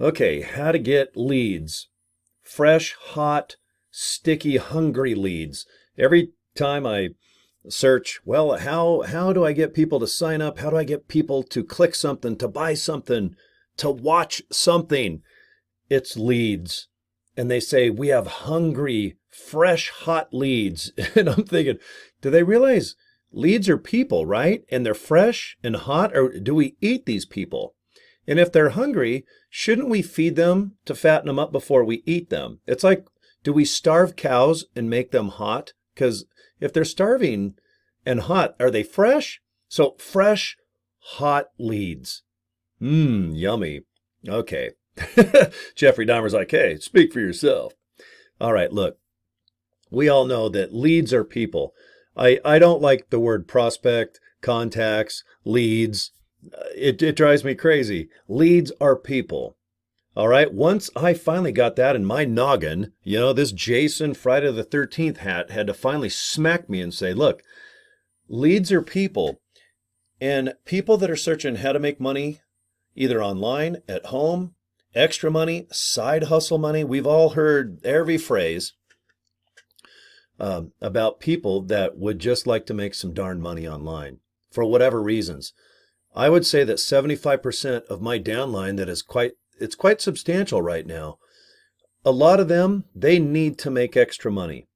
Okay, how to get leads. Fresh, hot, sticky, hungry leads. Every time I search, well, how do I get people to sign up? How do I get people to click something, to buy something, to watch something? It's leads. And they say, we have hungry, fresh, hot leads. And I'm thinking, do they realize leads are people, right? And they're fresh and hot, or do we eat these people? And if they're hungry, shouldn't we feed them to fatten them up before we eat them? It's like, do we starve cows and make them hot? Because if they're starving and hot, are they fresh? So fresh, hot leads. Yummy. Okay. Jeffrey Dahmer's like, hey, speak for yourself. All right, look, we all know that leads are people. I don't like the word prospect, contacts, leads. It drives me crazy. Leads are people. All right. Once I finally got that in my noggin, this Jason Friday the 13th hat had to finally smack me and say, look, leads are people. And people that are searching how to make money, either online, at home, extra money, side hustle money. We've all heard every phrase about people that would just like to make some darn money online for whatever reasons. I would say that 75% of my downline that is it's quite substantial right now. A lot of them, they need to make extra money.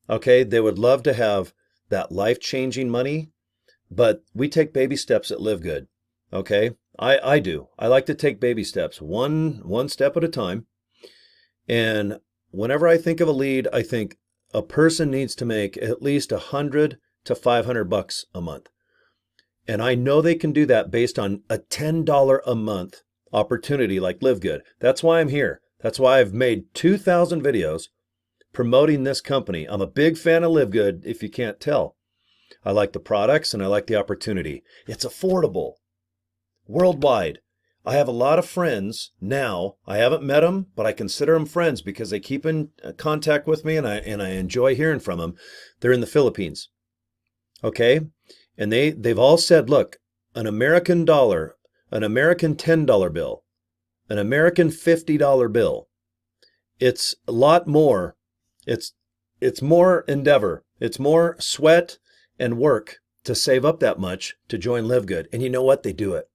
Okay, they would love to have that life-changing money, but we take baby steps at LiveGood. Okay, I do. I like to take baby steps, one step at a time. And whenever I think of a lead, I think a person needs to make at least $100 to $500 a month. And I know they can do that based on a $10 a month opportunity like LiveGood. That's why I'm here. That's why I've made 2,000 videos promoting this company. I'm a big fan of LiveGood, if you can't tell. I like the products and I like the opportunity. It's affordable. Worldwide. I have a lot of friends now. I haven't met them, but I consider them friends because they keep in contact with me and I enjoy hearing from them. They're in the Philippines. Okay? And they've all said, look, an American dollar, an American $10 bill, an American $50 bill, it's a lot more. It's more endeavor. It's more sweat and work to save up that much to join LiveGood. And you know what? They do it.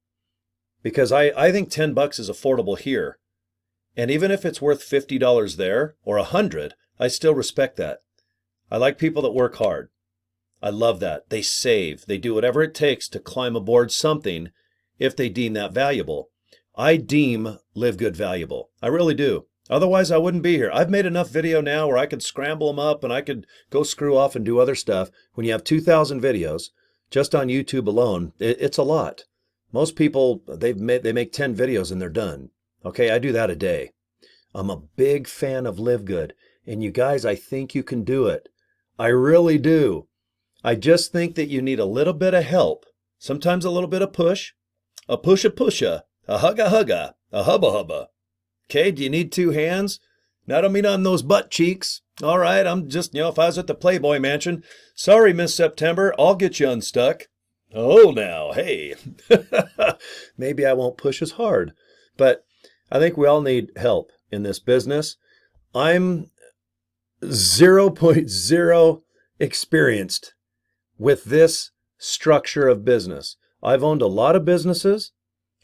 Because I think $10 is affordable here. And even if it's worth $50 there or $100, I still respect that. I like people that work hard. I love that. They save. They do whatever it takes to climb aboard something if they deem that valuable. I deem LiveGood valuable. I really do. Otherwise, I wouldn't be here. I've made enough video now where I could scramble them up and I could go screw off and do other stuff. When you have 2,000 videos just on YouTube alone, it's a lot. Most people, they make 10 videos and they're done. Okay, I do that a day. I'm a big fan of LiveGood. And you guys, I think you can do it. I really do. I just think that you need a little bit of help. Sometimes a little bit of push. A pusha, a hugga, a hubba. Okay, do you need two hands? Now, I don't mean on those butt cheeks. All right, I'm just, if I was at the Playboy Mansion, sorry, Miss September, I'll get you unstuck. Oh, now, hey. Maybe I won't push as hard. But I think we all need help in this business. I'm 0.0 experienced with this structure of business. I've owned a lot of businesses.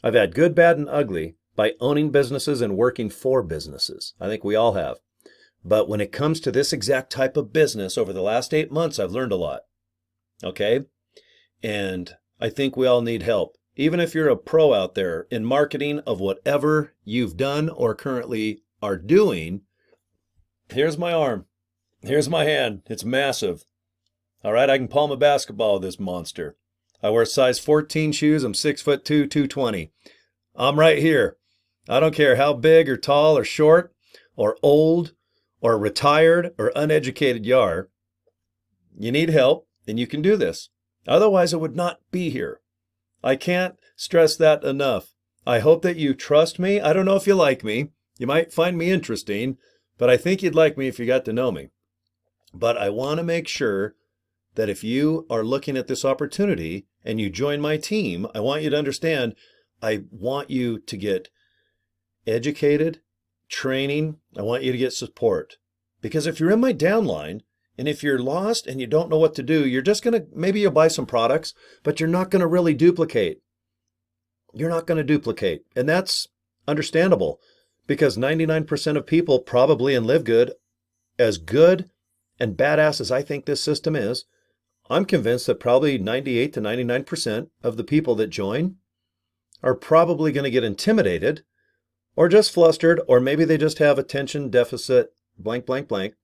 I've had good, bad, and ugly by owning businesses and working for businesses. I think we all have. But when it comes to this exact type of business, over the last 8 months, I've learned a lot. Okay? And I think we all need help. Even if you're a pro out there in marketing of whatever you've done or currently are doing, here's my arm. Here's my hand. It's massive. All right, I can palm a basketball with this monster. I wear size 14 shoes. I'm 6'2", 220. I'm right here. I don't care how big or tall or short or old or retired or uneducated you are. You need help and you can do this. Otherwise, I would not be here. I can't stress that enough. I hope that you trust me. I don't know if you like me. You might find me interesting, but I think you'd like me if you got to know me. But I want to make sure that if you are looking at this opportunity and you join my team, I want you to understand, I want you to get educated, training. I want you to get support. Because if you're in my downline, and if you're lost and you don't know what to do, you're just going to, maybe you'll buy some products, but you're not going to really duplicate. You're not going to duplicate. And that's understandable because 99% of people probably in Live Good, as good and badass as I think this system is, I'm convinced that probably 98 to 99% of the people that join are probably going to get intimidated or just flustered, or maybe they just have attention deficit, blank, blank, blank.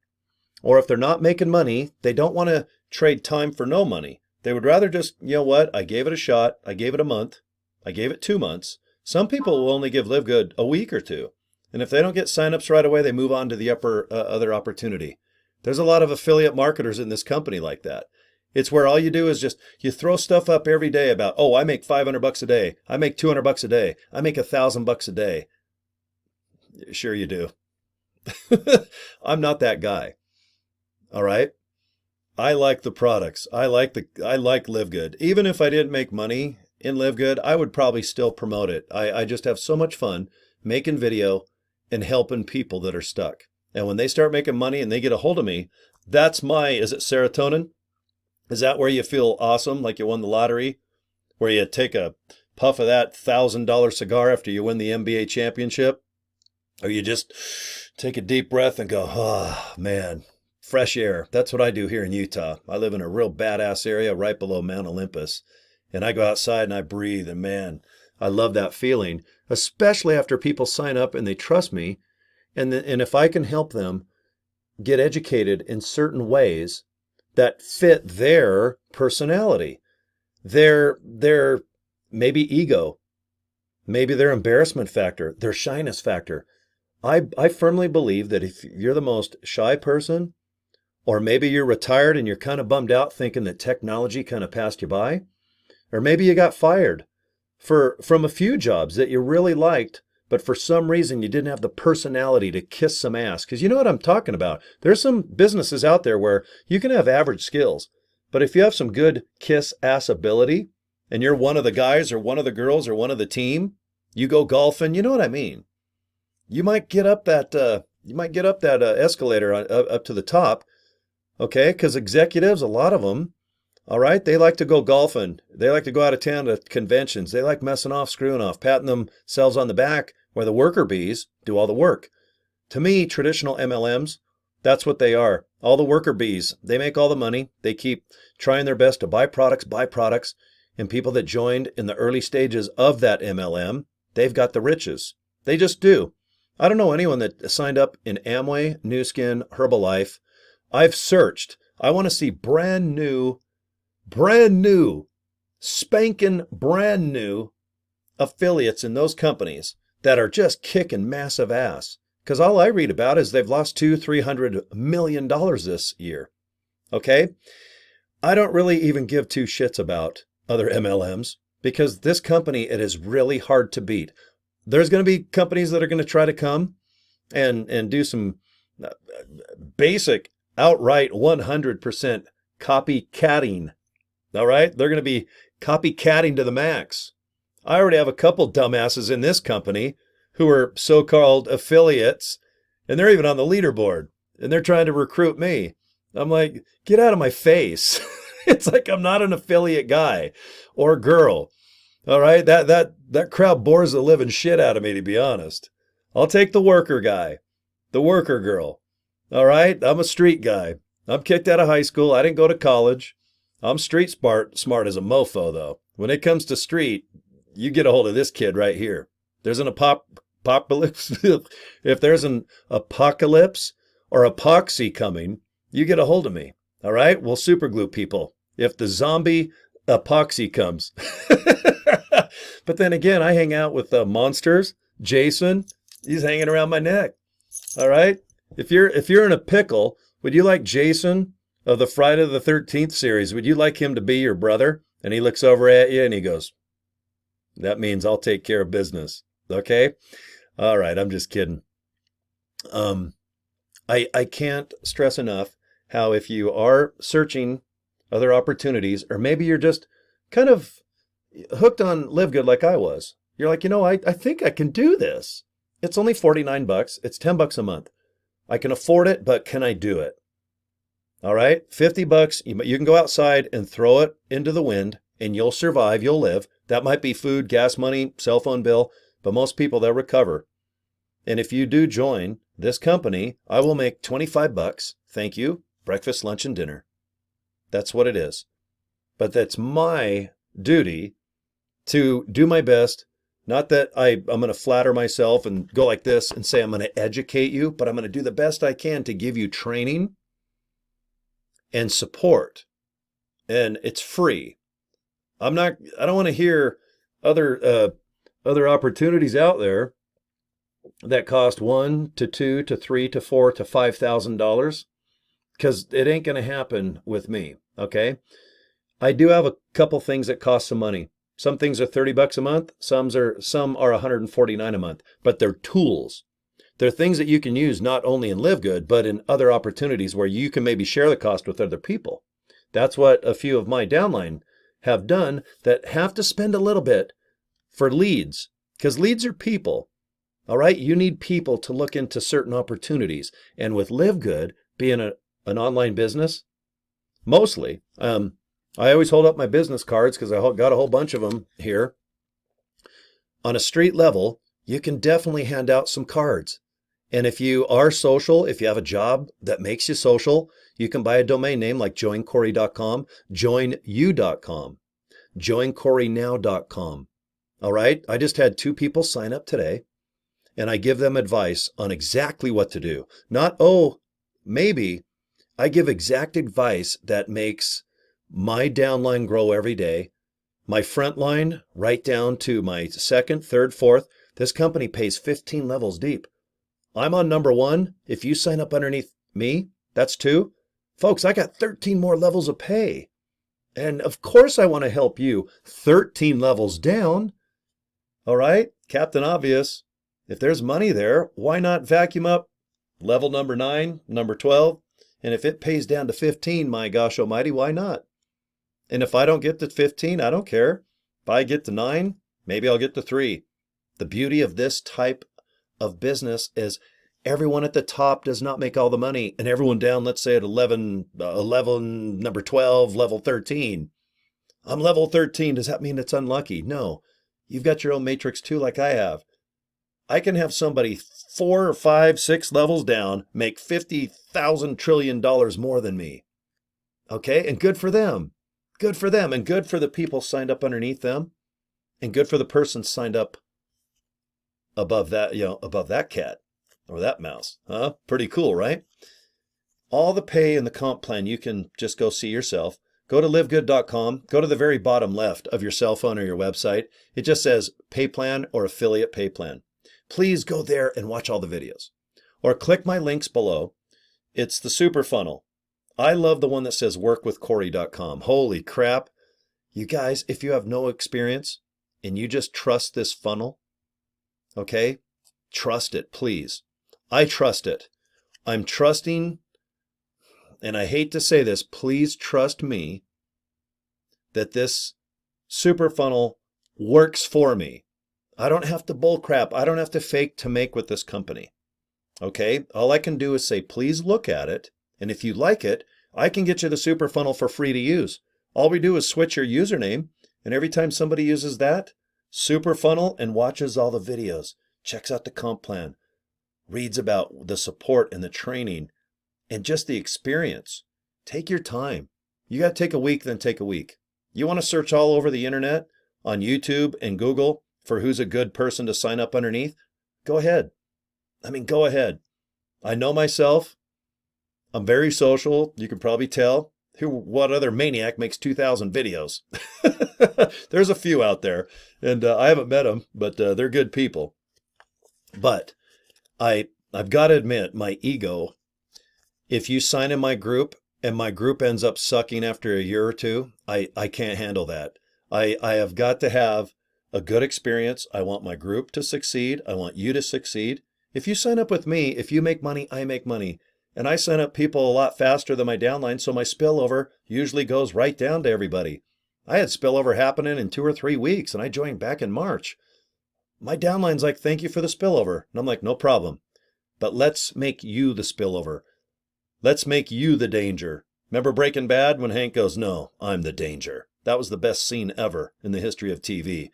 Or if they're not making money, they don't want to trade time for no money. They would rather just, you know what, I gave it a shot, I gave it a month, I gave it 2 months. Some people will only give Live Good a week or two. And if they don't get signups right away, they move on to the other opportunity. There's a lot of affiliate marketers in this company like that. It's where all you do is just, you throw stuff up every day about, oh, I make $500 a day. I make $200 a day. I make $1,000 a day. Sure you do. I'm not that guy. All right. I like the products. I like Live Good. Even if I didn't make money in Live Good, I would probably still promote it. I just have so much fun making video and helping people that are stuck. And when they start making money and they get a hold of me, that's is it serotonin? Is that where you feel awesome, like you won the lottery? Where you take a puff of that $1,000 cigar after you win the NBA championship? Or you just take a deep breath and go, oh, man, fresh air. That's what I do here in Utah. I live in a real badass area right below Mount Olympus. And I go outside and I breathe, and man, I love that feeling, especially after people sign up and they trust me. And if I can help them get educated in certain ways that fit their personality, their maybe ego, maybe their embarrassment factor, their shyness factor. I firmly believe that if you're the most shy person, or maybe you're retired and you're kind of bummed out thinking that technology kind of passed you by, or maybe you got fired from a few jobs that you really liked, but for some reason you didn't have the personality to kiss some ass. Because you know what I'm talking about. There's some businesses out there where you can have average skills, but if you have some good kiss ass ability, and you're one of the guys or one of the girls or one of the team, you go golfing, you know what I mean? You might get up that escalator up to the top, okay? Because executives, a lot of them, all right, they like to go golfing. They like to go out of town to conventions. They like messing off, screwing off, patting themselves on the back where the worker bees do all the work. To me, traditional MLMs, that's what they are. All the worker bees, they make all the money. They keep trying their best to buy products, and people that joined in the early stages of that MLM, they've got the riches. They just do. I don't know anyone that signed up in Amway, Nu Skin, Herbalife. I've searched. I want to see brand new, spanking brand new affiliates in those companies that are just kicking massive ass. Because all I read about is they've lost $200-300 million this year. Okay? I don't really even give two shits about other MLMs because this company, it is really hard to beat. There's going to be companies that are going to try to come and do some basic, outright 100% copycatting. All right? They're going to be copycatting to the max. I already have a couple dumbasses in this company who are so-called affiliates, and they're even on the leaderboard, and they're trying to recruit me. I'm like, get out of my face. It's like I'm not an affiliate guy or girl. All right? That crowd bores the living shit out of me, to be honest. I'll take the worker guy, the worker girl. All right? I'm a street guy. I'm kicked out of high school. I didn't go to college. I'm street smart as a mofo, though. When it comes to street, you get a hold of this kid right here. There's an apocalypse. If there's an apocalypse or epoxy coming, you get a hold of me. All right? We'll superglue people if the zombie epoxy comes. But then again, I hang out with monsters. Jason, he's hanging around my neck. All right? If you're in a pickle, would you like Jason of the Friday the 13th series? Would you like him to be your brother? And he looks over at you and he goes, that means I'll take care of business. Okay? All right, I'm just kidding. I can't stress enough how if you are searching other opportunities, or maybe you're just kind of hooked on Live Good like I was. You're like, I think I can do this. It's only 49 bucks. It's 10 bucks a month. I can afford it, but can I do it? All right, 50 bucks. You can go outside and throw it into the wind and you'll survive, you'll live. That might be food, gas money, cell phone bill, but most people, they'll recover. And if you do join this company, I will make 25 bucks. Thank you. Breakfast, lunch, and dinner. That's what it is. But that's my duty to do my best. Not that I'm going to flatter myself and go like this and say I'm going to educate you, but I'm going to do the best I can to give you training and support. And it's free. I don't want to hear other opportunities out there that cost $1 to $2 to $3 to $4 to $5,000, because it ain't going to happen with me. Okay. I do have a couple things that cost some money. Some things are 30 bucks a month. Some are 149 a month, but they're tools. They're things that you can use not only in Live Good, but in other opportunities where you can maybe share the cost with other people. That's what a few of my downline have done that have to spend a little bit for leads, because leads are people. All right. You need people to look into certain opportunities. And with Live Good being an online business, mostly, I always hold up my business cards because I got a whole bunch of them here. On a street level, you can definitely hand out some cards. And if you are social, if you have a job that makes you social, you can buy a domain name like joincory.com, joinu.com, joincorynow.com. All right. I just had 2 people sign up today and I give them advice on exactly what to do. Not, maybe. I give exact advice that makes my downline grow every day. My front line, right down to my second, third, fourth. This company pays 15 levels deep. I'm on number 1. If you sign up underneath me, that's 2. Folks, I got 13 more levels of pay. And of course I want to help you 13 levels down. All right, Captain Obvious. If there's money there, why not vacuum up level number 9, number 12? And if it pays down to 15, my gosh almighty, why not? And if I don't get to 15, I don't care. If I get to 9, maybe I'll get to 3. The beauty of this type of business is everyone at the top does not make all the money, and everyone down, let's say at 11, number 12, level 13. I'm level 13. Does that mean it's unlucky? No. You've got your own matrix too, like I have. I can have somebody 4 or 5, 6 levels down make $50,000 trillion more than me. Okay, and good for them. Good for them, and good for the people signed up underneath them, and good for the person signed up above that, above that cat or that mouse. Huh? Pretty cool, right? All the pay in the comp plan, you can just go see yourself. Go to livegood.com. Go to the very bottom left of your cell phone or your website. It just says pay plan or affiliate pay plan. Please go there and watch all the videos. Or click my links below. It's the super funnel. I love the one that says workwithcory.com. Holy crap. You guys, if you have no experience and you just trust this funnel, okay, trust it, please. I trust it. I'm trusting, and I hate to say this, please trust me that this super funnel works for me. I don't have to bull crap. I don't have to fake to make with this company. Okay? All I can do is say, please look at it. And if you like it, I can get you the super funnel for free to use. All we do is switch your username. And every time somebody uses that super funnel and watches all the videos, checks out the comp plan, reads about the support and the training and just the experience, take your time. You got to take a week, then take a week. You want to search all over the internet on YouTube and Google for who's a good person to sign up underneath? Go ahead. Go ahead. I know myself. I'm very social. You can probably tell. What other maniac makes 2,000 videos? There's a few out there, and I haven't met them, but they're good people. But I've got to admit, my ego, if you sign in my group and my group ends up sucking after a year or two, I can't handle that. I have got to have a good experience. I want my group to succeed. I want you to succeed. If you sign up with me, if you make money, I make money. And I sign up people a lot faster than my downline, so my spillover usually goes right down to everybody. I had spillover happening in 2 or 3 weeks, and I joined back in March. my downline's like, thank you for the spillover. And I'm like, no problem. But let's make you the spillover. Let's make you the danger. Remember Breaking Bad when Hank goes, no, I'm the danger. That was the best scene ever in the history of TV.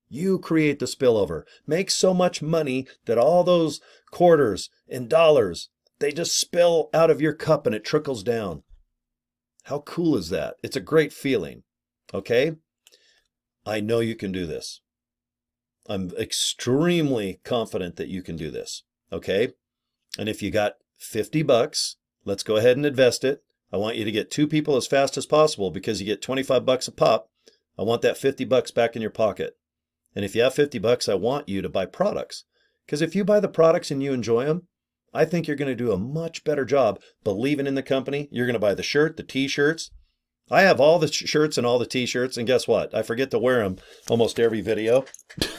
You create the spillover. Make so much money that all those quarters and dollars, they just spill out of your cup and it trickles down. How cool is that? It's a great feeling. Okay? I know you can do this. I'm extremely confident that you can do this. Okay? And if you got $50, let's go ahead and invest it. I want you to get 2 people as fast as possible because you get $25 a pop. I want that $50 back in your pocket. And if you have $50, I want you to buy products. Because if you buy the products and you enjoy them, I think you're going to do a much better job believing in the company. You're going to buy the shirt, the t-shirts. I have all the shirts and all the t-shirts, and guess what? I forget to wear them almost every video.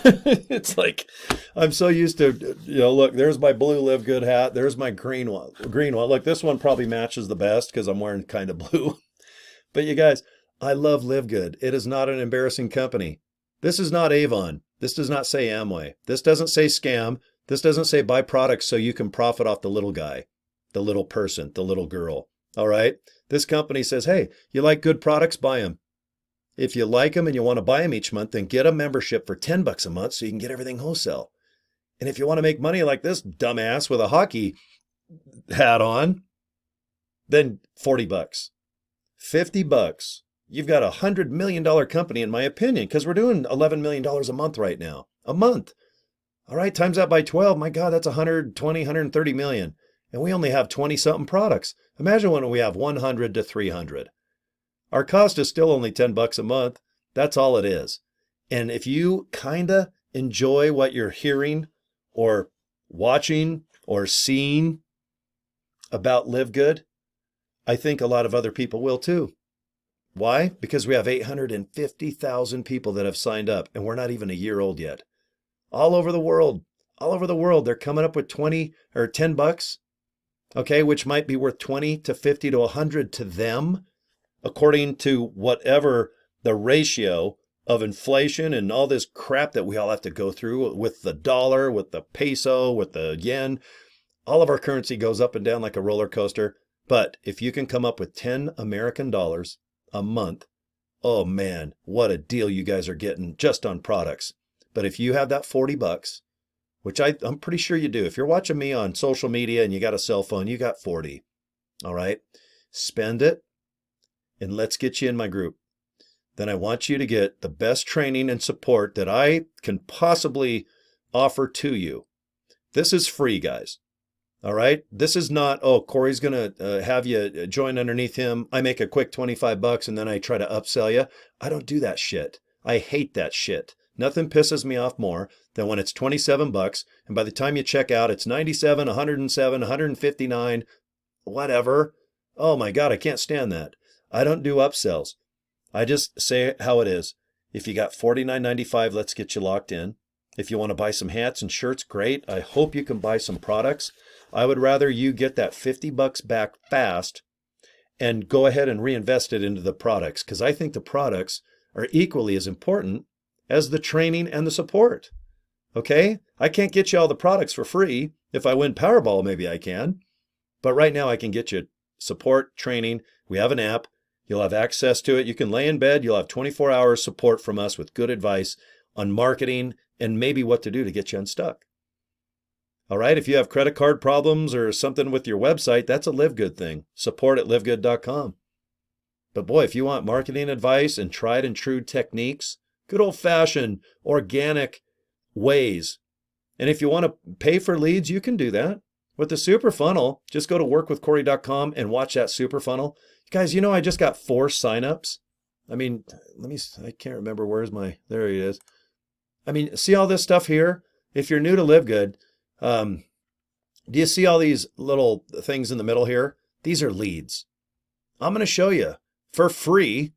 It's like, I'm so used to, look, there's my blue Live Good hat. There's my green one. Look, this one probably matches the best because I'm wearing kind of blue. But you guys, I love Live Good. It is not an embarrassing company. This is not Avon. This does not say Amway. This doesn't say scam. This doesn't say buy products so you can profit off the little guy, the little person, the little girl. All right? This company says, hey, you like good products, buy them. If you like them and you want to buy them each month, then get a membership for $10 a month so you can get everything wholesale. And if you want to make money like this dumbass with a hockey hat on, then $40. $50. You've got $100 million company, in my opinion, because we're doing $11 million a month right now. A month. All right, times that by 12. My God, that's 120, 130 million. And we only have 20-something products. Imagine when we have 100 to 300. Our cost is still only $10 a month. That's all it is. And if you kind of enjoy what you're hearing or watching or seeing about Live Good, I think a lot of other people will too. Why? Because we have 850,000 people that have signed up, and we're not even a year old yet. All over the world, they're coming up with 20 or $10, okay, which might be worth 20 to 50 to 100 to them, according to whatever the ratio of inflation and all this crap that we all have to go through with the dollar, with the peso, with the yen. All of our currency goes up and down like a roller coaster. But if you can come up with 10 American dollars a month, oh man, what a deal you guys are getting just on products. But if you have that $40, which I'm pretty sure you do. If you're watching me on social media and you got a cell phone, you got 40. All right, spend it and let's get you in my group. Then I want you to get the best training and support that I can possibly offer to you. This is free, guys. All right. This is not, oh, Cory's going to have you join underneath him. I make a quick $25 and then I try to upsell you. I don't do that shit. I hate that shit. Nothing pisses me off more than when it's $27 and by the time you check out, it's 97, 107, 159, whatever. Oh my God, I can't stand that. I don't do upsells. I just say it how it is. If you got $49.95, let's get you locked in. If you want to buy some hats and shirts, great. I hope you can buy some products. I would rather you get that $50 back fast and go ahead and reinvest it into the products because I think the products are equally as important as the training and the support. Okay? I can't get you all the products for free. If I win Powerball, maybe I can. But right now I can get you support, training. We have an app. You'll have access to it. You can lay in bed. You'll have 24 hours support from us with good advice on marketing and maybe what to do to get you unstuck. All right. If you have credit card problems or something with your website, that's a Live Good thing. Support at livegood.com. But boy, if you want marketing advice and tried and true techniques, good old fashioned organic ways. And if you want to pay for leads, you can do that. With the super funnel, just go to workwithcory.com and watch that super funnel. Guys, I just got 4 signups. I mean, I can't remember there he is. I mean, see all this stuff here? If you're new to Live Good, do you see all these little things in the middle here? These are leads. I'm going to show you for free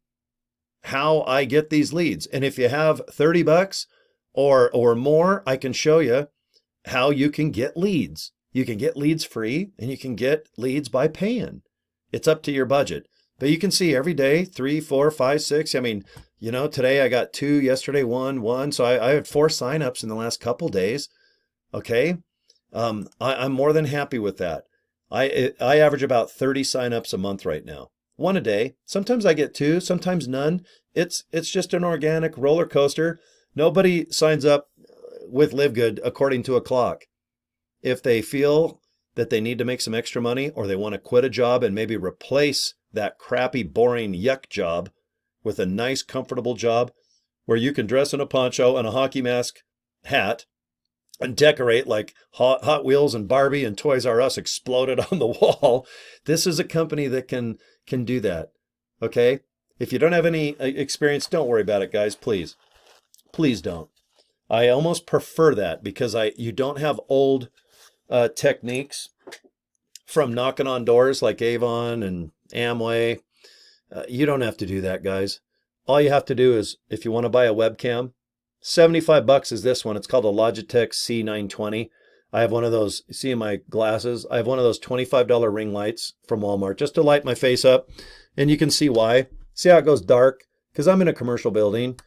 how I get these leads. And if you have $30 or more, I can show you how you can get leads. You can get leads free and you can get leads by paying. It's up to your budget. But you can see every day, 3, 4, 5, 6. I mean, today I got 2, yesterday 1. So I had 4 signups in the last couple days. Okay. I'm more than happy with that. I average about 30 signups a month right now. 1 a day. Sometimes I get 2, sometimes none. It's just an organic roller coaster. Nobody signs up with LiveGood according to a clock. If they feel that they need to make some extra money, or they want to quit a job and maybe replace that crappy, boring yuck job with a nice, comfortable job where you can dress in a poncho and a hockey mask hat and decorate like Hot Wheels and Barbie and Toys R Us exploded on the wall. This is a company that can do that. Okay? If you don't have any experience, don't worry about it, guys. Please. Please don't. I almost prefer that because you don't have old techniques from knocking on doors like Avon and Amway. You don't have to do that, guys. All you have to do is, if you want to buy a webcam, $75 is this one. It's called a Logitech C920. I have one of those, see in my glasses, I have one of those $25 ring lights from Walmart just to light my face up. And you can see why. See how it goes dark? Because I'm in a commercial building.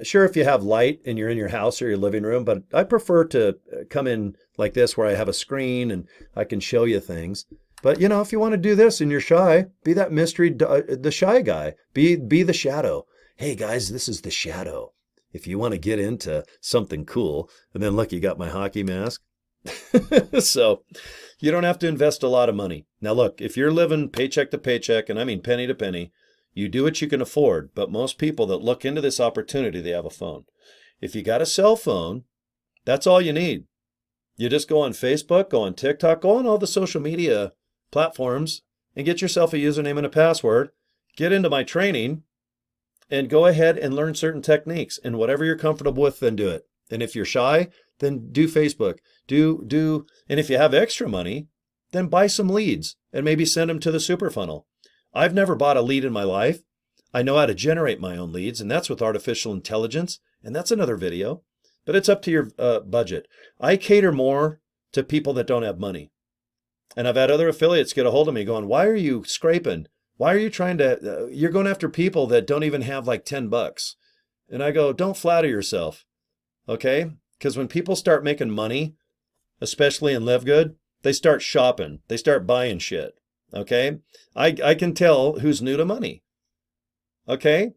Sure, if you have light and you're in your house or your living room, but I prefer to come in like this where I have a screen and I can show you things. But if you want to do this and you're shy, be that mystery, the shy guy. Be the shadow. Hey guys, this is the shadow. If you want to get into something cool, and then look, you got my hockey mask. So you don't have to invest a lot of money. Now look, if you're living paycheck to paycheck, and I mean penny to penny, you do what you can afford. But most people that look into this opportunity, they have a phone. If you got a cell phone, that's all you need. You just go on Facebook, go on TikTok, go on all the social media platforms and get yourself a username and a password. Get into my training and go ahead and learn certain techniques, and whatever you're comfortable with, then do it. And if you're shy, then do Facebook. And if you have extra money, then buy some leads and maybe send them to the super funnel. I've never bought a lead in my life. I know how to generate my own leads, and that's with artificial intelligence, and that's another video. But it's up to your budget. I cater more to people that don't have money. And I've had other affiliates get a hold of me going, why are you scraping? Why are you trying to, you're going after people that don't even have like $10. And I go, don't flatter yourself. Okay? Because when people start making money, especially in LiveGood, they start shopping. They start buying shit. Okay? I can tell who's new to money. Okay?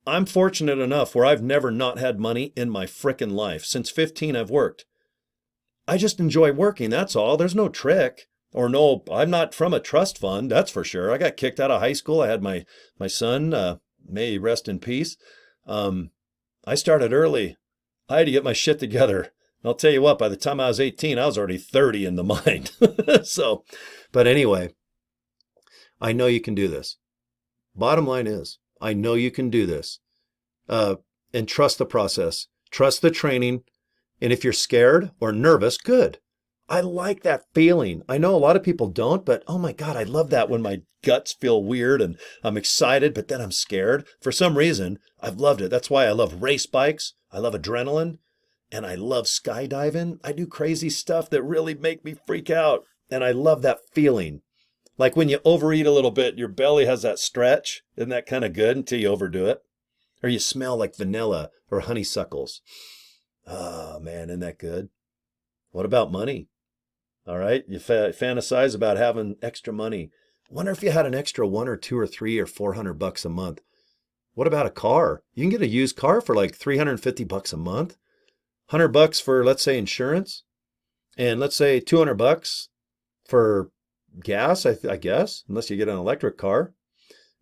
I'm fortunate enough where I've never not had money in my frickin' life. Since 15, I've worked. I just enjoy working, that's all. There's no trick. Or no, I'm not from a trust fund, that's for sure. I got kicked out of high school. I had my son, may he rest in peace. I started early. I had to get my shit together. And I'll tell you what, by the time I was 18, I was already 30 in the mind. So, but anyway, I know you can do this. Bottom line is, I know you can do this. And trust the process. Trust the training. And if you're scared or nervous, good. I like that feeling. I know a lot of people don't, but oh my God, I love that when my guts feel weird and I'm excited, but then I'm scared. For some reason, I've loved it. That's why I love race bikes. I love adrenaline, and I love skydiving. I do crazy stuff that really make me freak out, and I love that feeling. Like when you overeat a little bit, your belly has that stretch. Isn't that kind of good until you overdo it? Or you smell like vanilla or honeysuckles. Oh man, isn't that good? What about money? All right, you fantasize about having extra money. Wonder if you had an extra 1 or 2 or 3 or $400 a month. What about a car? You can get a used car for like $350 a month. $100 for, let's say, insurance, and let's say $200 for gas. I guess, unless you get an electric car.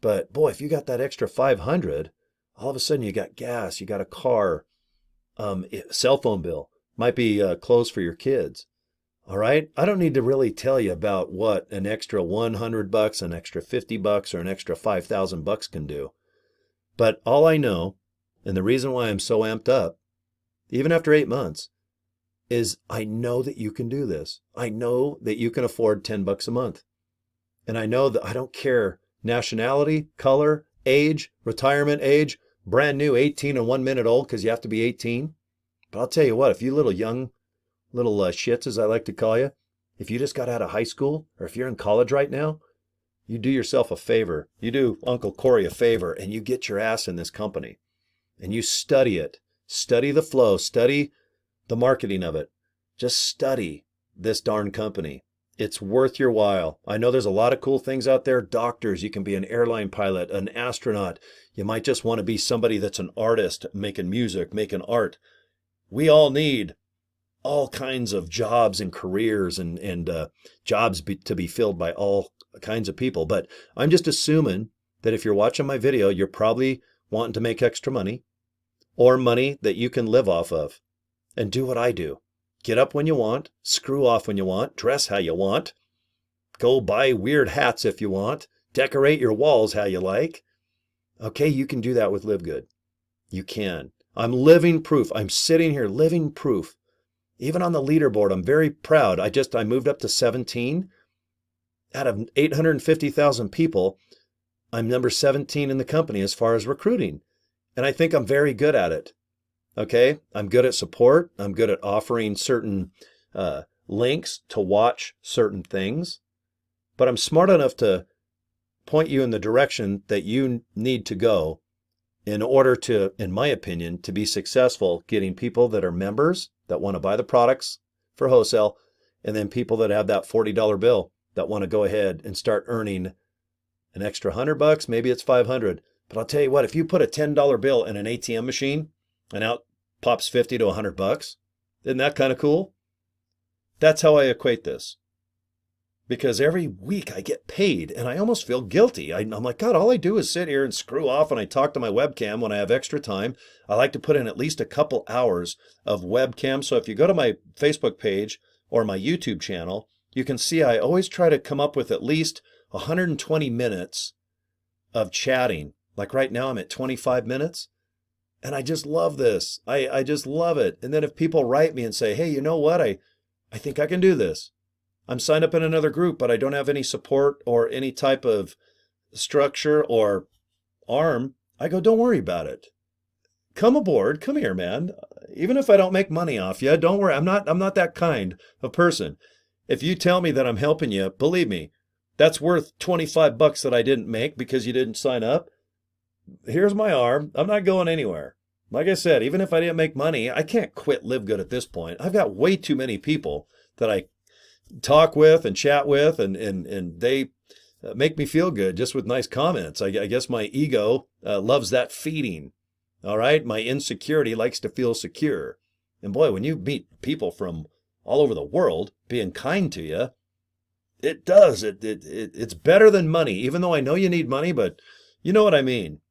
But boy, if you got that extra 500, all of a sudden you got gas, you got a car, cell phone bill, might be clothes for your kids. All right. I don't need to really tell you about what an extra $100, an extra $50, or an extra $5,000 can do. But all I know, and the reason why I'm so amped up, even after 8 months, is I know that you can do this. I know that you can afford $10 a month. And I know that I don't care nationality, color, age, retirement age, brand new 18 and 1 minute old because you have to be 18. But I'll tell you what, if you little shits, as I like to call you, if you just got out of high school or if you're in college right now you do yourself a favor. You do Uncle Cory a favor, and you get your ass in this company and you study it. Study the flow, study the marketing of it. Just study this darn company. It's worth your while. I know there's a lot of cool things out there. Doctors, you can be an airline pilot, an astronaut. You might just want to be somebody that's an artist, making music, making art. We all need all kinds of jobs and careers and jobs to be filled by all kinds of people. But I'm just assuming that if you're watching my video, you're probably wanting to make extra money or money that you can live off of. And do what I do. Get up when you want, screw off when you want, dress how you want, go buy weird hats if you want, decorate your walls how you like. Okay, you can do that with Live Good. You can. I'm living proof. I'm sitting here living proof. Even on the leaderboard, I'm very proud. I moved up to 17. Out of 850,000 people, I'm number 17 in the company as far as recruiting. And I think I'm very good at it. Okay, I'm good at support. I'm good at offering certain links to watch certain things, but I'm smart enough to point you in the direction that you need to go in order to, in my opinion, to be successful getting people that are members that want to buy the products for wholesale, and then people that have that $40 bill that want to go ahead and start earning an extra $100, maybe it's 500. But I'll tell you what, if you put a $10 bill in an ATM machine and out pops 50 to $100, isn't that kind of cool? That's how I equate this. Because every week I get paid and I almost feel guilty. I'm like, God, all I do is sit here and screw off and I talk to my webcam when I have extra time. I like to put in at least a couple hours of webcam. So if you go to my Facebook page or my YouTube channel, you can see I always try to come up with at least 120 minutes of chatting. Like right now I'm at 25 minutes. And I just love this. I just love it. And then if people write me and say, hey, you know what? I think I can do this. I'm signed up in another group, but I don't have any support or any type of structure or arm. I go, don't worry about it. Come aboard. Come here, man. Even if I don't make money off you, don't worry. I'm not that kind of person. If you tell me that I'm helping you, believe me, that's worth $25 that I didn't make because you didn't sign up. Here's my arm. I'm not going anywhere. Like I said, even if I didn't make money, I can't quit Live Good at this point. I've got way too many people that I talk with and chat with, and they make me feel good just with nice comments. I guess my ego loves that feeding. All right. My insecurity likes to feel secure. And boy, when you meet people from all over the world being kind to you, it does. It's better than money, even though I know you need money, but you know what I mean.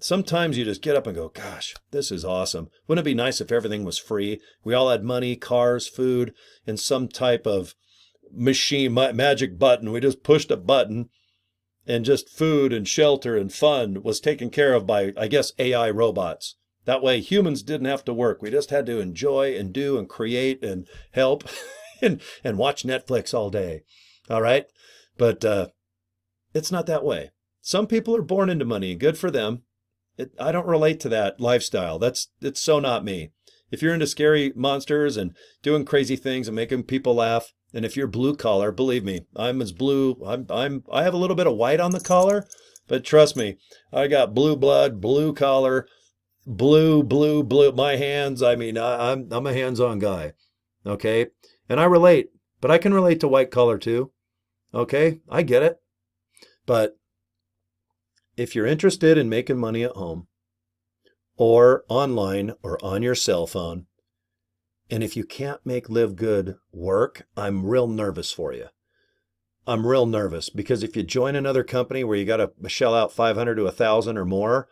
Sometimes you just get up and go, gosh, this is awesome. Wouldn't it be nice if everything was free? We all had money, cars, food, and some type of machine, magic button. We just pushed a button and just food and shelter and fun was taken care of by, I guess, AI robots. That way humans didn't have to work. We just had to enjoy and do and create and help and watch Netflix all day. All right. But it's not that way. Some people are born into money, good for them. I don't relate to that lifestyle. It's so not me. If you're into scary monsters and doing crazy things and making people laugh, and if you're blue collar, believe me, I'm as blue. I have a little bit of white on the collar, but trust me, I got blue blood, blue collar, blue. My hands. I mean, I'm a hands-on guy. Okay, and I relate, but I can relate to white collar too. Okay, I get it, but if you're interested in making money at home or online or on your cell phone, and if you can't make Live Good work, I'm real nervous for you. I'm real nervous because if you join another company where you got to shell out 500 to 1,000 or more,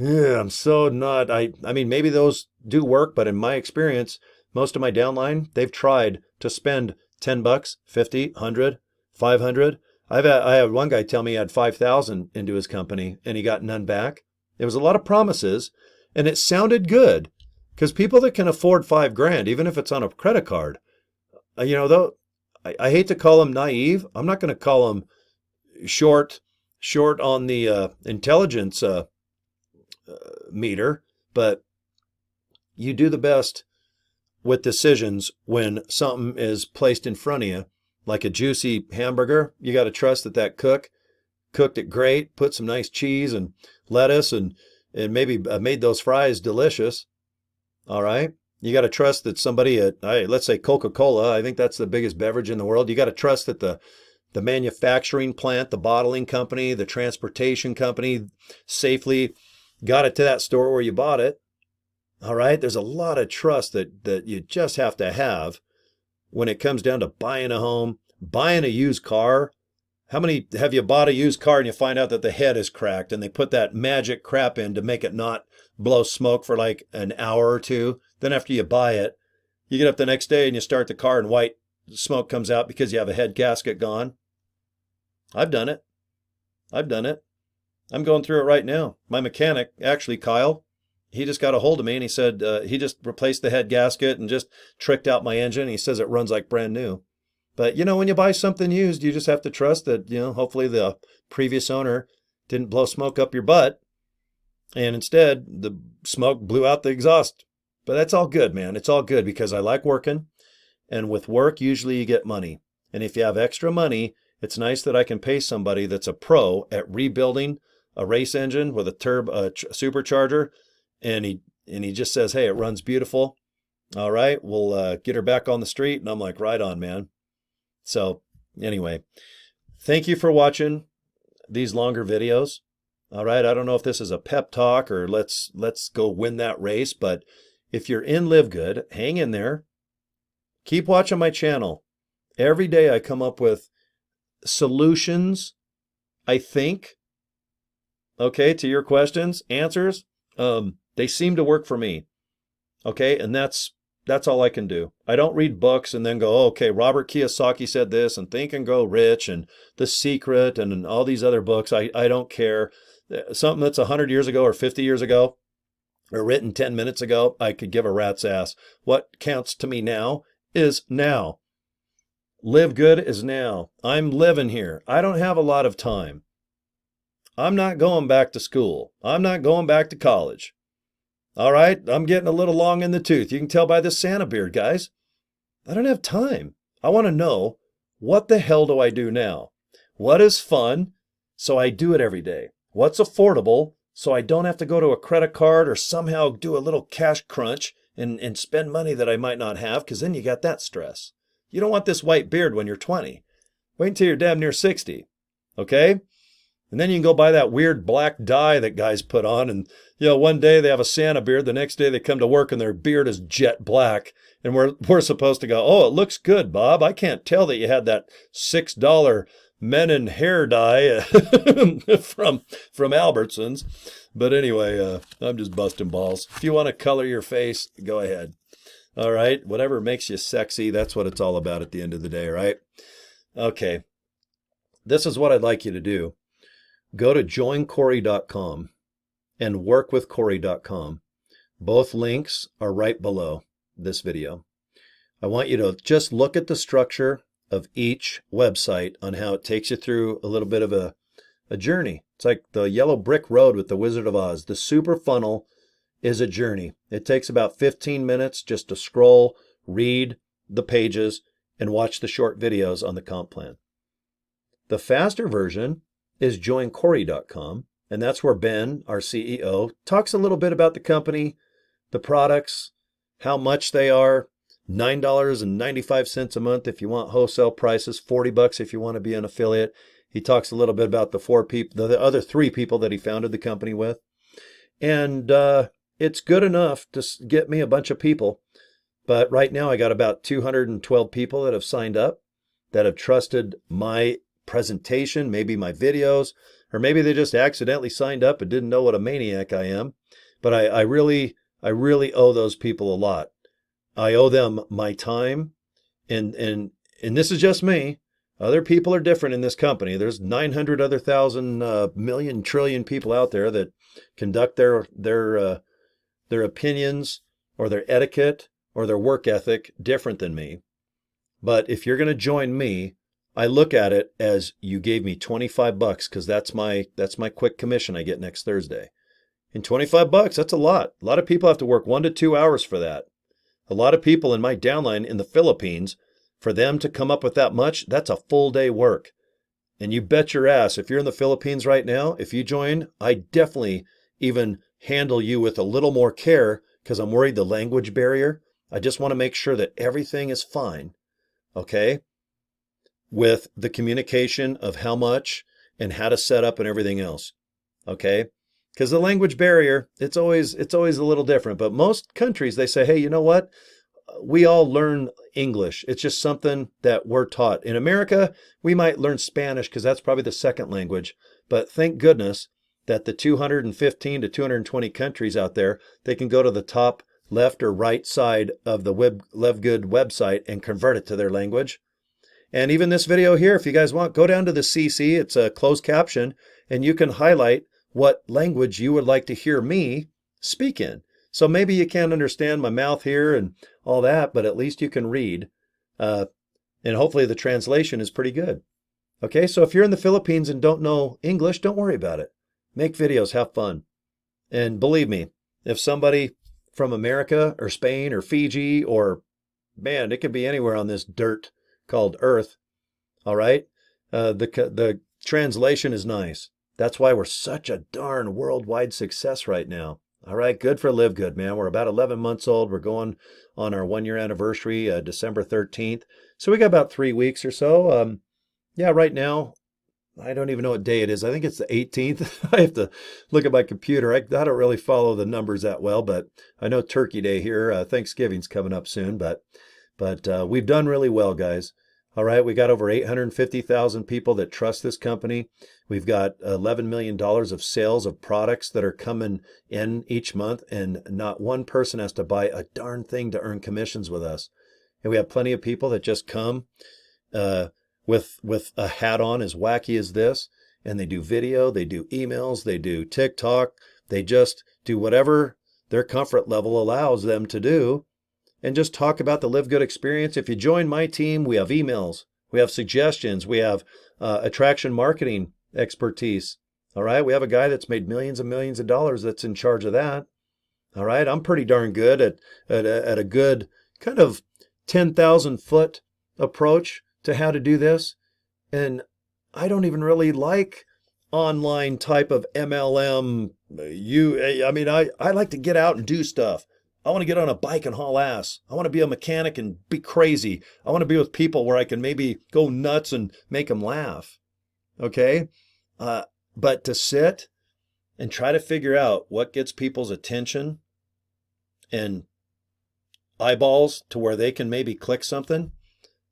I'm so not. I mean, maybe those do work, but in my experience, most of my downline, they've tried to spend $10, 50, 100, 500. I had one guy tell me he had 5,000 into his company and he got none back. There was a lot of promises and it sounded good because people that can afford $5,000, even if it's on a credit card, though, I hate to call them naive. I'm not going to call them short on the intelligence meter, but you do the best with decisions when something is placed in front of you. Like a juicy hamburger, you got to trust that cook cooked it great, put some nice cheese and lettuce, and maybe made those fries delicious. All right. You got to trust that somebody at, let's say Coca-Cola, I think that's the biggest beverage in the world. You got to trust that the manufacturing plant, the bottling company, the transportation company safely got it to that store where you bought it. All right. There's a lot of trust that you just have to have when it comes down to buying a home, buying a used car. How many have you bought a used car and you find out that the head is cracked and they put that magic crap in to make it not blow smoke for like an hour or two? Then after you buy it, you get up the next day and you start the car and white smoke comes out because you have a head gasket gone. I've done it. I've done it. I'm going through it right now. My mechanic, actually Kyle, he just got a hold of me and he said he just replaced the head gasket and just tricked out my engine. He says it runs like brand new. But, when you buy something used, you just have to trust that, hopefully the previous owner didn't blow smoke up your butt. And instead, the smoke blew out the exhaust. But that's all good, man. It's all good because I like working. And with work, usually you get money. And if you have extra money, it's nice that I can pay somebody that's a pro at rebuilding a race engine with a supercharger. And he just says, hey, it runs beautiful. All right, we'll get her back on the street. And I'm like, right on, man. So anyway, thank you for watching these longer videos. All right. I don't know if this is a pep talk or let's go win that race, but if you're in Live Good, hang in there. Keep watching my channel. Every day I come up with solutions, I think, okay, to your questions, answers. They seem to work for me. Okay. And that's all I can do. I don't read books and then go, oh, okay, Robert Kiyosaki said this and Think and Grow Rich and The Secret and all these other books. I don't care. Something that's 100 years ago or 50 years ago or written 10 minutes ago, I could give a rat's ass. What counts to me now is now. Live good is now. I'm living here. I don't have a lot of time. I'm not going back to school. I'm not going back to college. All right, I'm getting a little long in the tooth. You can tell by this Santa beard, guys. I don't have time. I want to know, what the hell do I do now? What is fun, so I do it every day? What's affordable, so I don't have to go to a credit card or somehow do a little cash crunch and spend money that I might not have, because then you got that stress. You don't want this white beard when you're 20. Wait until you're damn near 60, okay? And then you can go buy that weird black dye that guys put on. And, one day they have a Santa beard. The next day they come to work and their beard is jet black. And we're supposed to go, oh, it looks good, Bob. I can't tell that you had that $6 Menon hair dye from Albertsons. But anyway, I'm just busting balls. If you want to color your face, go ahead. All right. Whatever makes you sexy, that's what it's all about at the end of the day, right? Okay. This is what I'd like you to do. Go to joincory.com and workwithcory.com. Both links are right below this video. I want you to just look at the structure of each website on how it takes you through a little bit of a journey. It's like the yellow brick road with the Wizard of Oz. The super funnel is a journey. It takes about 15 minutes just to scroll, read the pages, and watch the short videos on the comp plan. The faster version is joincory.com, and that's where Ben, our CEO, talks a little bit about the company, the products, how much they are, $9.95 a month if you want wholesale prices, $40 if you want to be an affiliate. He talks a little bit about the other 3 people that he founded the company with. And it's good enough to get me a bunch of people. But right now I got about 212 people that have signed up, that have trusted my presentation, maybe my videos, or maybe they just accidentally signed up and didn't know what a maniac I am. But I really owe those people a lot. I owe them my time, and this is just me. Other people are different in this company. There's 900 other thousand million trillion people out there that conduct their opinions or their etiquette or their work ethic different than me. But if you're going to join me, I look at it as you gave me $25 because that's my quick commission I get next Thursday. And $25, that's a lot. A lot of people have to work 1 to 2 hours for that. A lot of people in my downline in the Philippines, for them to come up with that much, that's a full day work. And you bet your ass, if you're in the Philippines right now, if you join, I definitely even handle you with a little more care because I'm worried the language barrier. I just want to make sure that everything is fine, okay? With the communication of how much and how to set up and everything else, okay? Because the language barrier, it's always a little different. But most countries, they say, hey, you know what? We all learn English. It's just something that we're taught. In America, we might learn Spanish because that's probably the second language. But thank goodness that the 215 to 220 countries out there, they can go to the top left or right side of the LiveGood website and convert it to their language. And even this video here, if you guys want, go down to the CC. It's a closed caption, and you can highlight what language you would like to hear me speak in. So maybe you can't understand my mouth here and all that, but at least you can read. And hopefully the translation is pretty good. Okay, so if you're in the Philippines and don't know English, don't worry about it. Make videos, have fun. And believe me, if somebody from America or Spain or Fiji or, man, it could be anywhere on this dirt called Earth, all right? The translation is nice. That's why we're such a darn worldwide success right now. All right, good for LiveGood, man. We're about 11 months old. We're going on our 1 year anniversary, December 13th. So we got about 3 weeks or so. Yeah, right now, I don't even know what day it is. I think it's the 18th. I have to look at my computer. I don't really follow the numbers that well, but I know Turkey Day here. Thanksgiving's coming up soon, but we've done really well, guys. All right, we got over 850,000 people that trust this company. We've got $11 million of sales of products that are coming in each month, and not one person has to buy a darn thing to earn commissions with us. And we have plenty of people that just come with a hat on as wacky as this, and they do video, they do emails, they do TikTok, they just do whatever their comfort level allows them to do, and just talk about the LiveGood experience. If you join my team, we have emails, we have suggestions, we have attraction marketing expertise. All right, we have a guy that's made millions and millions of dollars that's in charge of that. All right, I'm pretty darn good at a good kind of 10,000 foot approach to how to do this. And I don't even really like online type of MLM. I like to get out and do stuff. I want to get on a bike and haul ass. I want to be a mechanic and be crazy. I want to be with people where I can maybe go nuts and make them laugh. Okay? But to sit and try to figure out what gets people's attention and eyeballs to where they can maybe click something.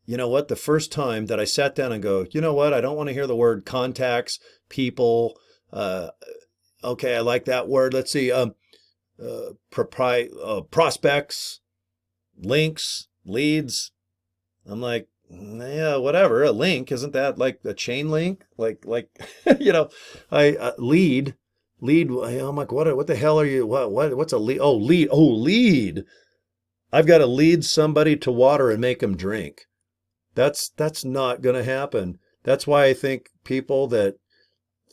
You know what? The first time that I sat down and go, you know what? I don't want to hear the word contacts, people. Okay, I like that word. Let's see. Prospects, links, leads. I'm like, yeah, whatever. A link, isn't that like a chain link? Like lead. I'm like, what the hell are you? What's a lead? Oh, lead. I've got to lead somebody to water and make them drink. That's not going to happen. That's why I think people that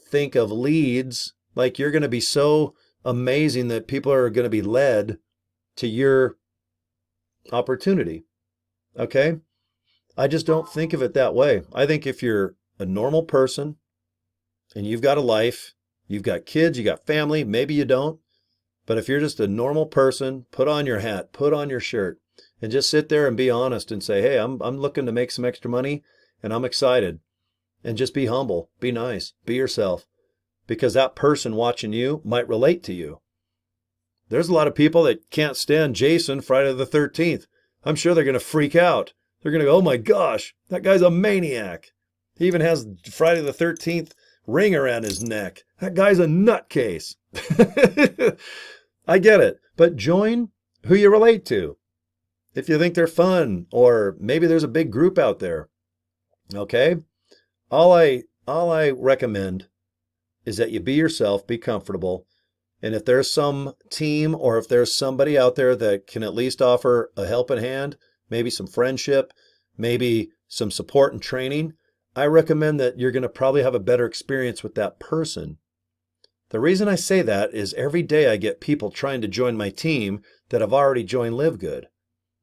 think of leads, like you're going to be so amazing that people are going to be led to your opportunity. Okay? I just don't think of it that way. I think if you're a normal person and you've got a life, you've got kids, you got family, maybe you don't, but if you're just a normal person, put on your hat, put on your shirt, and just sit there and be honest and say, hey, I'm looking to make some extra money and I'm excited. And just be humble, be nice, be yourself, because that person watching you might relate to you. There's a lot of people that can't stand Jason Friday the 13th. I'm sure they're going to freak out. They're going to go, oh my gosh, that guy's a maniac. He even has Friday the 13th ring around his neck. That guy's a nutcase. I get it, but join who you relate to. If you think they're fun, or maybe there's a big group out there. Okay? All I recommend is that you be yourself, be comfortable. And if there's some team or if there's somebody out there that can at least offer a helping hand, maybe some friendship, maybe some support and training, I recommend that you're going to probably have a better experience with that person. The reason I say that is every day I get people trying to join my team that have already joined LiveGood.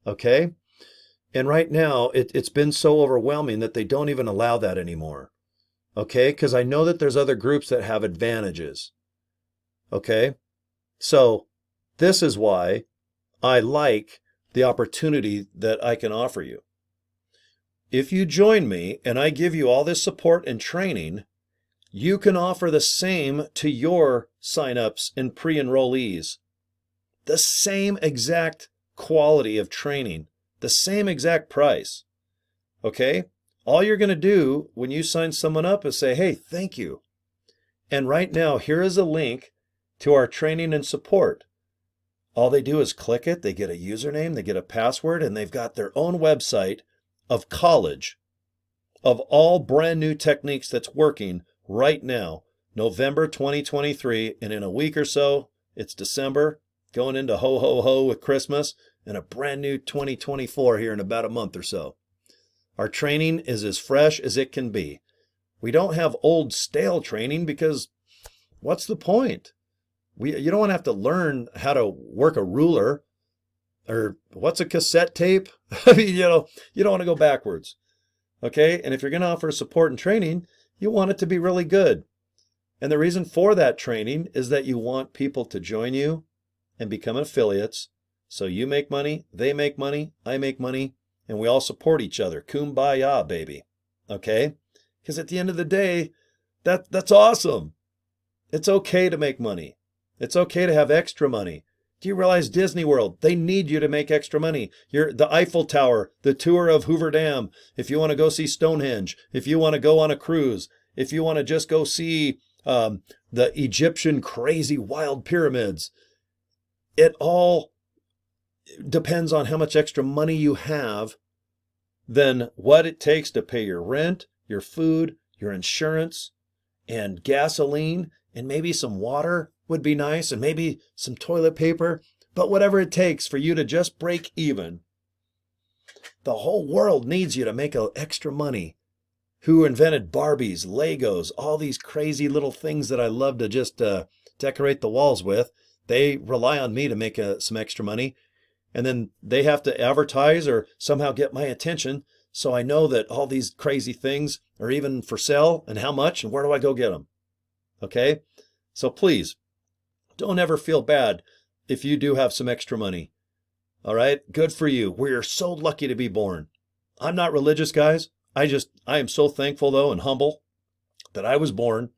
Okay? And right now, it's been so overwhelming that they don't even allow that anymore. Okay? Because I know that there's other groups that have advantages. Okay? So this is why I like the opportunity that I can offer you. If you join me and I give you all this support and training, you can offer the same to your signups and pre-enrollees. The same exact quality of training, the same exact price. Okay? All you're going to do when you sign someone up is say, hey, thank you. And right now, here is a link to our training and support. All they do is click it, they get a username, they get a password, and they've got their own website of college, of all brand new techniques that's working right now, November 2023, and in a week or so, it's December, going into ho, ho, ho with Christmas, and a brand new 2024 here in about a month or so. Our training is as fresh as it can be. We don't have old, stale training because what's the point? You don't want to have to learn how to work a ruler or what's a cassette tape. I mean, you don't want to go backwards. Okay? And if you're going to offer support and training, you want it to be really good. And the reason for that training is that you want people to join you and become affiliates. So you make money, they make money, I make money, and we all support each other. Kumbaya, baby. Okay? Because at the end of the day, that's awesome. It's okay to make money. It's okay to have extra money. Do you realize Disney World, they need you to make extra money. The Eiffel Tower, the tour of Hoover Dam, if you want to go see Stonehenge, if you want to go on a cruise, if you want to just go see the Egyptian crazy wild pyramids, it all depends on how much extra money you have than what it takes to pay your rent, your food, your insurance, and gasoline, and maybe some water would be nice, and maybe some toilet paper, but whatever it takes for you to just break even. The whole world needs you to make extra money. Who invented Barbies, Legos, all these crazy little things that I love to just decorate the walls with? They rely on me to make some extra money, and then they have to advertise or somehow get my attention, so I know that all these crazy things are even for sale and how much and where do I go get them. Okay? So please, don't ever feel bad if you do have some extra money. All right? Good for you. We are so lucky to be born. I'm not religious, guys. I am so thankful, though, and humble that I was born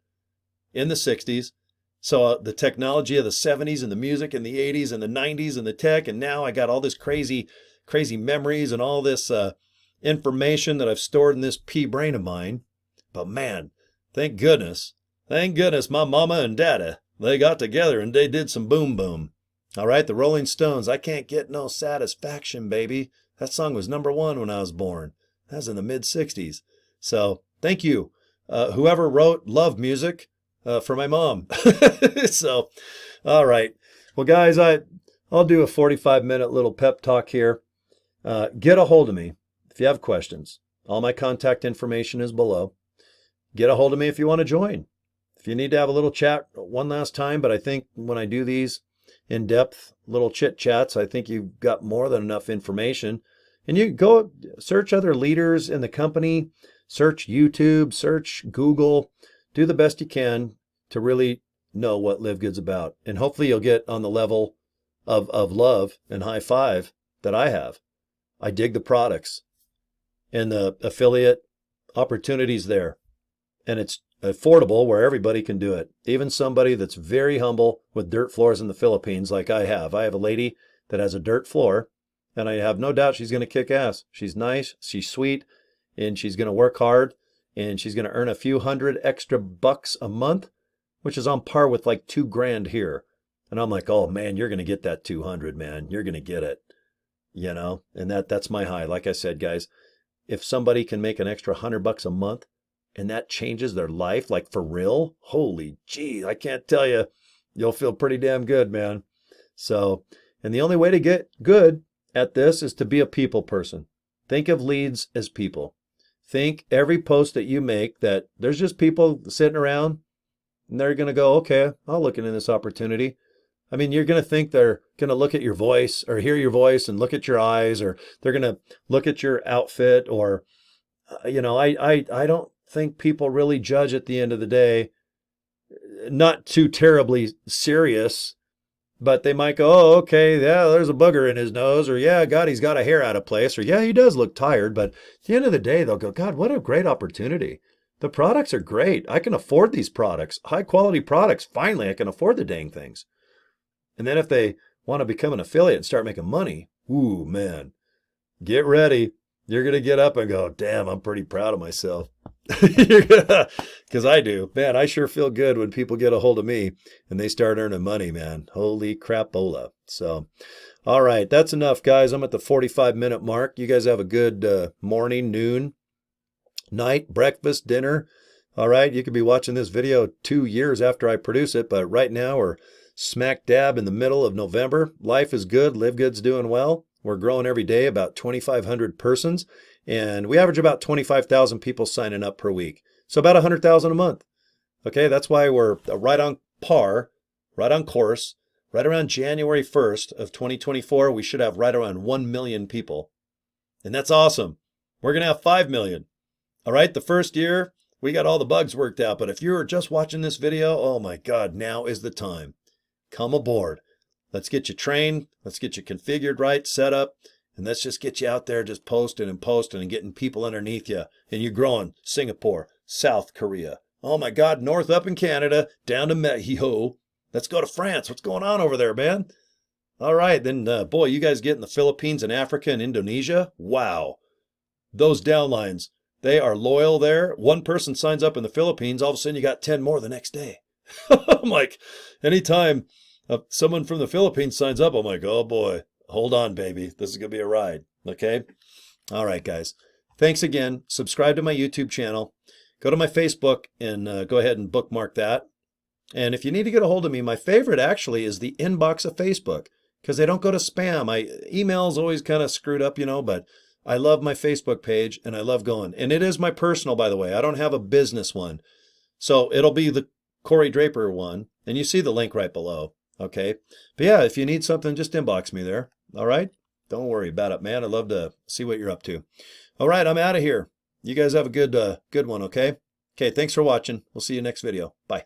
in the 60s. So the technology of the 70s and the music in the 80s and the 90s and the tech, and now I got all this crazy memories and all this information that I've stored in this pea brain of mine. But man, thank goodness my mama and dada, they got together and they did some boom boom. All right, the Rolling Stones, I Can't Get No Satisfaction, baby. That song was #1 when I was born. That was in the mid-60s. So thank you. Whoever wrote Love Music for my mom. So, all right. Well, guys, I'll do a 45-minute little pep talk here. Get a hold of me if you have questions. All my contact information is below. Get a hold of me if you want to join. If you need to have a little chat one last time, but I think when I do these in-depth little chit-chats, I think you've got more than enough information. And you go search other leaders in the company, search YouTube, search Google, do the best you can to really know what Live Good's about. And hopefully you'll get on the level of love and high five that I have. I dig the products and the affiliate opportunities there. And it's affordable where everybody can do it. Even somebody that's very humble with dirt floors in the Philippines like I have. I have a lady that has a dirt floor, and I have no doubt she's going to kick ass. She's nice, she's sweet, and she's going to work hard, and she's going to earn a few hundred extra bucks a month, which is on par with like $2,000 here. And I'm like, oh man, you're going to get that 200, man. You're going to get it. You know, and that's my high. Like I said, guys, if somebody can make an extra $100 a month and that changes their life, like for real, holy gee, I can't tell you, you'll feel pretty damn good, man. So, and the only way to get good at this is to be a people person. Think of leads as people. Think every post that you make that there's just people sitting around and they're going to go, okay, I'll look into this opportunity. I mean, you're going to think they're going to look at your voice or hear your voice and look at your eyes, or they're going to look at your outfit, or, you know, I don't think people really judge at the end of the day. Not too terribly serious, but they might go, oh, okay, yeah, there's a booger in his nose, or yeah, God, he's got a hair out of place, or yeah, he does look tired. But at the end of the day, they'll go, God, what a great opportunity. The products are great. I can afford these products, high quality products. Finally, I can afford the dang things. And then if they want to become an affiliate and start making money, ooh, man, get ready. You're going to get up and go, damn, I'm pretty proud of myself. Because I do. Man, I sure feel good when people get a hold of me and they start earning money, man. Holy crapola. So, all right, that's enough, guys. I'm at the 45-minute mark. You guys have a good morning, noon, night, breakfast, dinner. All right, you could be watching this video 2 years after I produce it, but right now we're smack dab in the middle of November. Life is good. LiveGood's doing well. We're growing every day, about 2,500 persons, and we average about 25,000 people signing up per week. So about 100,000 a month. Okay, that's why we're right on par, right on course. Right around January 1st of 2024, we should have right around 1 million people. And that's awesome. We're going to have 5 million. All right, the first year, we got all the bugs worked out. But if you're just watching this video, oh my God, now is the time. Come aboard. Let's get you trained. Let's get you configured right, set up, and let's just get you out there just posting and getting people underneath you. And you're growing Singapore, South Korea. Oh my God, north up in Canada, down to Mexico. Let's go to France. What's going on over there, man? All right, then, boy, you guys get in the Philippines and Africa and Indonesia. Wow. Those downlines, they are loyal there. One person signs up in the Philippines, all of a sudden you got 10 more the next day. I'm like, anytime someone from the Philippines signs up, I'm like, oh boy, hold on, baby. This is going to be a ride. Okay. All right, guys. Thanks again. Subscribe to my YouTube channel. Go to my Facebook and go ahead and bookmark that. And if you need to get a hold of me, my favorite actually is the inbox of Facebook because they don't go to spam. My email's always kind of screwed up, but I love my Facebook page and I love going. And it is my personal, by the way. I don't have a business one. So it'll be the Cory Draper one. And you see the link right below. Okay. But yeah, if you need something, just inbox me there. All right. Don't worry about it, man. I'd love to see what you're up to. All right. I'm out of here. You guys have a good one. Okay. Okay. Thanks for watching. We'll see you next video. Bye.